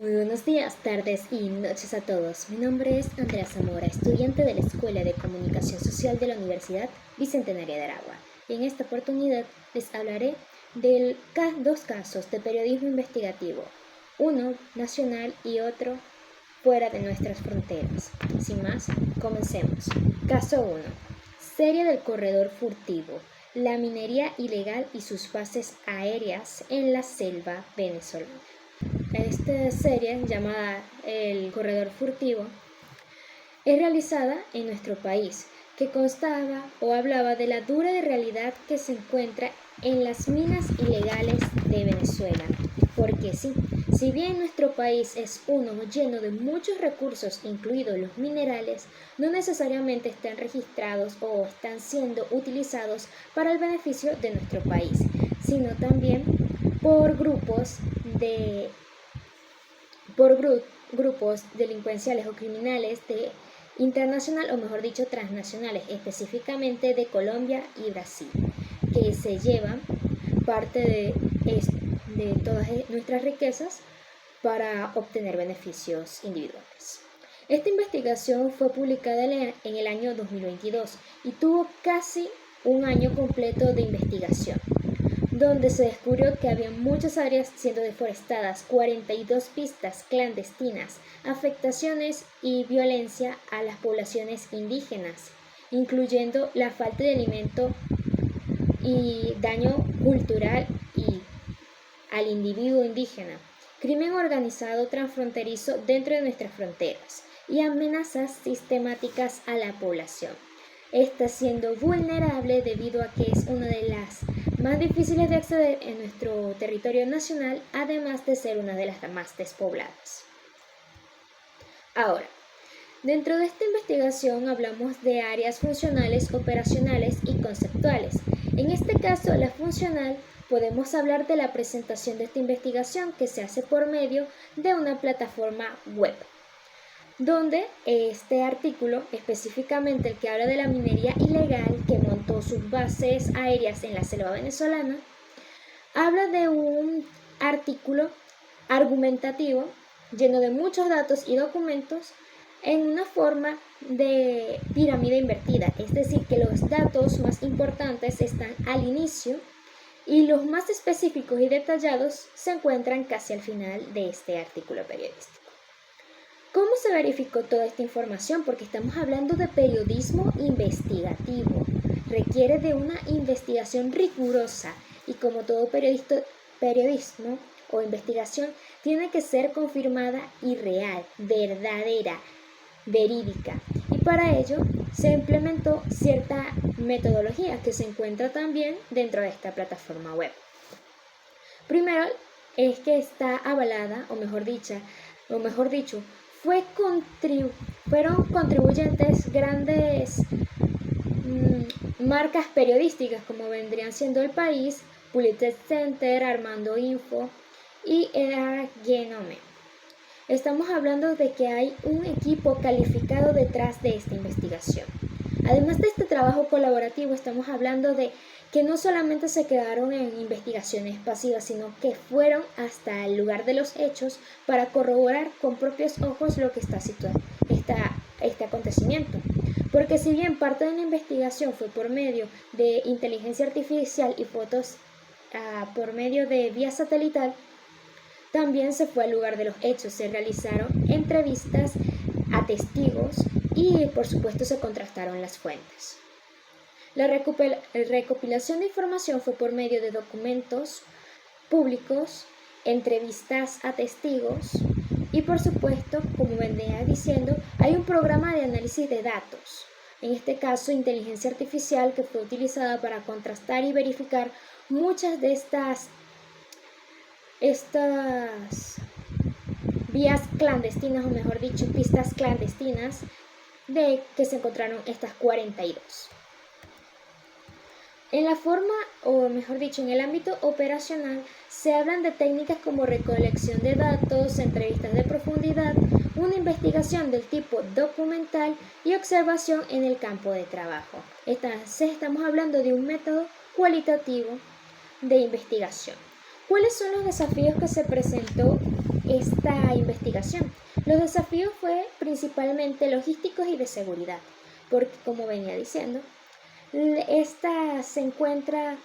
Muy buenos días, tardes y noches a todos. Mi nombre es Andrea Zamora, estudiante de la Escuela de Comunicación Social de la Universidad Bicentenaria de Aragua. Y en esta oportunidad les hablaré de dos casos de periodismo investigativo, uno nacional y otro fuera de nuestras fronteras. Sin más, comencemos. Caso 1. Serie del corredor furtivo. La minería ilegal y sus bases aéreas en la selva venezolana. Esta serie, llamada El Corredor Furtivo, es realizada en nuestro país, que constaba o hablaba de la dura realidad que se encuentra en las minas ilegales de Venezuela. Porque sí, si bien nuestro país es uno lleno de muchos recursos, incluidos los minerales, no necesariamente están registrados o están siendo utilizados para el beneficio de nuestro país, sino también por grupos delincuenciales o criminales de internacional, o mejor dicho, transnacionales, específicamente de Colombia y Brasil, que se llevan parte de todas nuestras riquezas para obtener beneficios individuales. Esta investigación fue publicada en el año 2022 y tuvo casi un año completo de investigación, donde se descubrió que había muchas áreas siendo deforestadas, 42 pistas clandestinas, afectaciones y violencia a las poblaciones indígenas, incluyendo la falta de alimento y daño cultural y al individuo indígena, crimen organizado transfronterizo dentro de nuestras fronteras y amenazas sistemáticas a la población. Está siendo vulnerable debido a que es una de las más difíciles de acceder en nuestro territorio nacional, además de ser una de las más despobladas. Ahora, dentro de esta investigación hablamos de áreas funcionales, operacionales y conceptuales. En este caso, la funcional, podemos hablar de la presentación de esta investigación que se hace por medio de una plataforma web, donde este artículo, específicamente el que habla de la minería ilegal que montó sus bases aéreas en la selva venezolana, habla de un artículo argumentativo lleno de muchos datos y documentos en una forma de pirámide invertida, es decir, que los datos más importantes están al inicio y los más específicos y detallados se encuentran casi al final de este artículo periodístico. ¿Cómo se verificó toda esta información? Porque estamos hablando de periodismo investigativo. Requiere de una investigación rigurosa y como todo periodismo o investigación tiene que ser confirmada y real, verdadera, verídica. Y para ello se implementó cierta metodología que se encuentra también dentro de esta plataforma web. Primero es que está avalada, o mejor dicho, fueron contribuyentes grandes marcas periodísticas como vendrían siendo El País, Pulitzer Center, Armando Info y Era Genome. Estamos hablando de que hay un equipo calificado detrás de esta investigación. Además de este trabajo colaborativo, estamos hablando de que no solamente se quedaron en investigaciones pasivas, sino que fueron hasta el lugar de los hechos para corroborar con propios ojos lo que está situado este acontecimiento. Porque si bien parte de la investigación fue por medio de inteligencia artificial y fotos por medio de vía satelital, también se fue al lugar de los hechos, se realizaron entrevistas a testigos y por supuesto se contrastaron las fuentes. La recopilación de información fue por medio de documentos públicos, entrevistas a testigos y por supuesto, como venía diciendo, hay un programa de análisis de datos, en este caso inteligencia artificial, que fue utilizada para contrastar y verificar muchas de estas vías clandestinas, o mejor dicho, pistas clandestinas de que se encontraron estas 42. En la forma, o mejor dicho, en el ámbito operacional, se hablan de técnicas como recolección de datos, entrevistas de profundidad, una investigación del tipo documental y observación en el campo de trabajo. Entonces, estamos hablando de un método cualitativo de investigación, ¿Cuáles son los desafíos que se presentó esta investigación? Los desafíos fueron principalmente logísticos y de seguridad, porque como venía diciendo, esta zona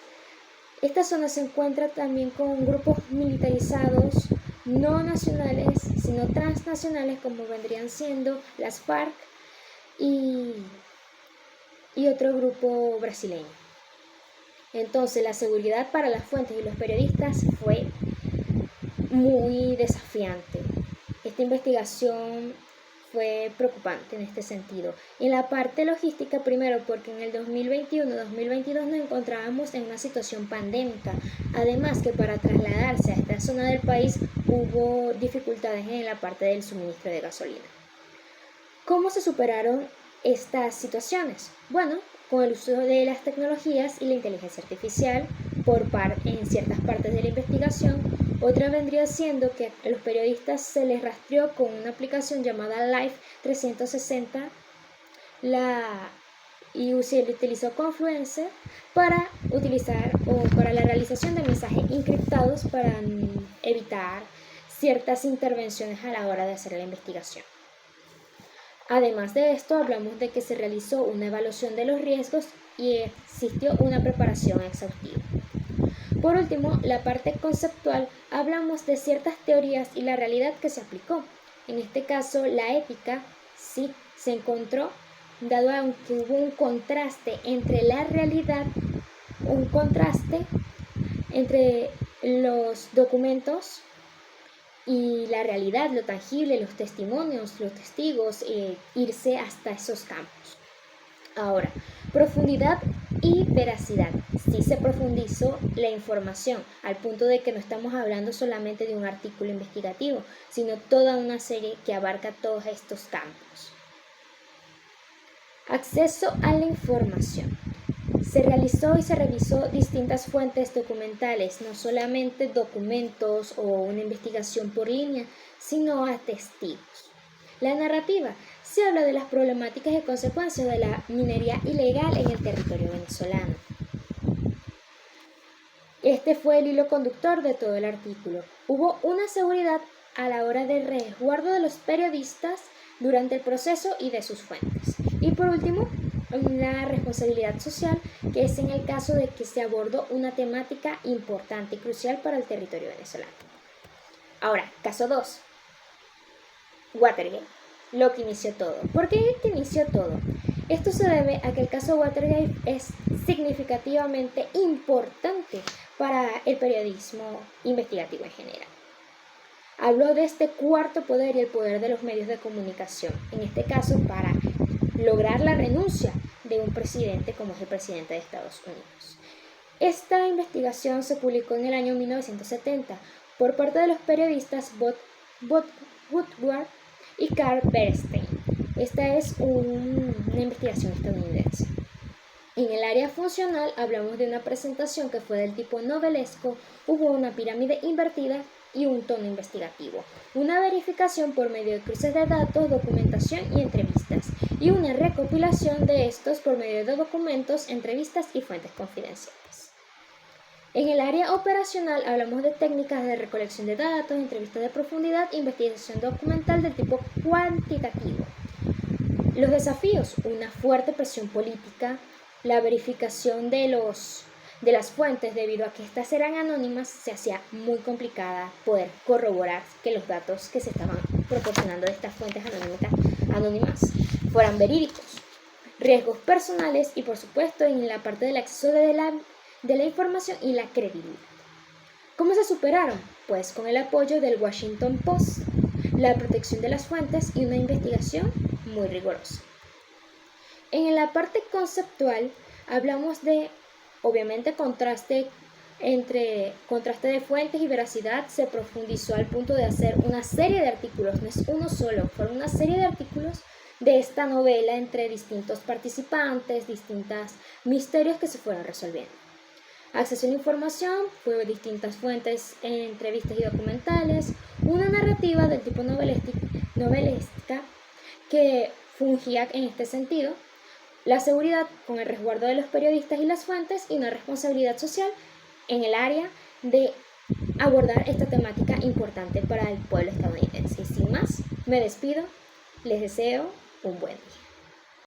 se encuentra también con grupos militarizados no nacionales, sino transnacionales, como vendrían siendo las FARC y otro grupo brasileño. Entonces, la seguridad para las fuentes y los periodistas fue muy desafiante. Esta investigación fue preocupante en este sentido. En la parte logística, primero porque en el 2021-2022 nos encontrábamos en una situación pandémica. Además que para trasladarse a esta zona del país hubo dificultades en la parte del suministro de gasolina. ¿Cómo se superaron estas situaciones? Bueno, con el uso de las tecnologías y la inteligencia artificial en ciertas partes de la investigación. Otra vendría siendo que a los periodistas se les rastreó con una aplicación llamada Live 360 y se utilizó Confluence para la realización de mensajes encriptados para evitar ciertas intervenciones a la hora de hacer la investigación. Además de esto, hablamos de que se realizó una evaluación de los riesgos y existió una preparación exhaustiva. Por último, la parte conceptual, hablamos de ciertas teorías y la realidad que se aplicó. En este caso, la ética sí se encontró, dado que hubo un contraste entre la realidad, un contraste entre los documentos y la realidad, lo tangible, los testimonios, los testigos, irse hasta esos campos. Ahora, profundidad y veracidad. Sí se profundizó la información al punto de que no estamos hablando solamente de un artículo investigativo, sino toda una serie que abarca todos estos campos. Acceso a la información. Se realizó y se revisó distintas fuentes documentales, no solamente documentos o una investigación por línea, sino a testigos. La narrativa. Se habla de las problemáticas y consecuencias de la minería ilegal en el territorio venezolano. Este fue el hilo conductor de todo el artículo. Hubo una seguridad a la hora del resguardo de los periodistas durante el proceso y de sus fuentes. Y por último, una responsabilidad social, que es en el caso de que se abordó una temática importante y crucial para el territorio venezolano. Ahora, caso 2. Watergate. Lo que inició todo. ¿Por qué inició todo? Esto se debe a que el caso Watergate es significativamente importante para el periodismo investigativo en general. Habló de este cuarto poder y el poder de los medios de comunicación, en este caso para lograr la renuncia de un presidente como es el presidente de Estados Unidos. Esta investigación se publicó en el año 1970 por parte de los periodistas Woodward y Carl Bernstein. Esta es una investigación estadounidense. En el área funcional hablamos de una presentación que fue del tipo novelesco, hubo una pirámide invertida y un tono investigativo, una verificación por medio de cruces de datos, documentación y entrevistas, y una recopilación de estos por medio de documentos, entrevistas y fuentes confidenciales. En el área operacional hablamos de técnicas de recolección de datos, entrevistas de profundidad e investigación documental del tipo cuantitativo. Los desafíos, una fuerte presión política, la verificación de las fuentes, debido a que estas eran anónimas, se hacía muy complicada poder corroborar que los datos que se estaban proporcionando de estas fuentes anónimas fueran verídicos. Riesgos personales y, por supuesto, en la parte del acceso de la información y la credibilidad. ¿Cómo se superaron? Pues con el apoyo del Washington Post, la protección de las fuentes y una investigación muy rigurosa. En la parte conceptual hablamos de, obviamente, contraste de fuentes y veracidad. Se profundizó al punto de hacer una serie de artículos, no es uno solo, fueron una serie de artículos de esta novela entre distintos participantes, distintos misterios que se fueron resolviendo. Acceso a la información, fue distintas fuentes, entrevistas y documentales, una narrativa del tipo novelística que fungía en este sentido, la seguridad con el resguardo de los periodistas y las fuentes y una responsabilidad social en el área de abordar esta temática importante para el pueblo estadounidense. Y sin más, me despido, les deseo un buen día.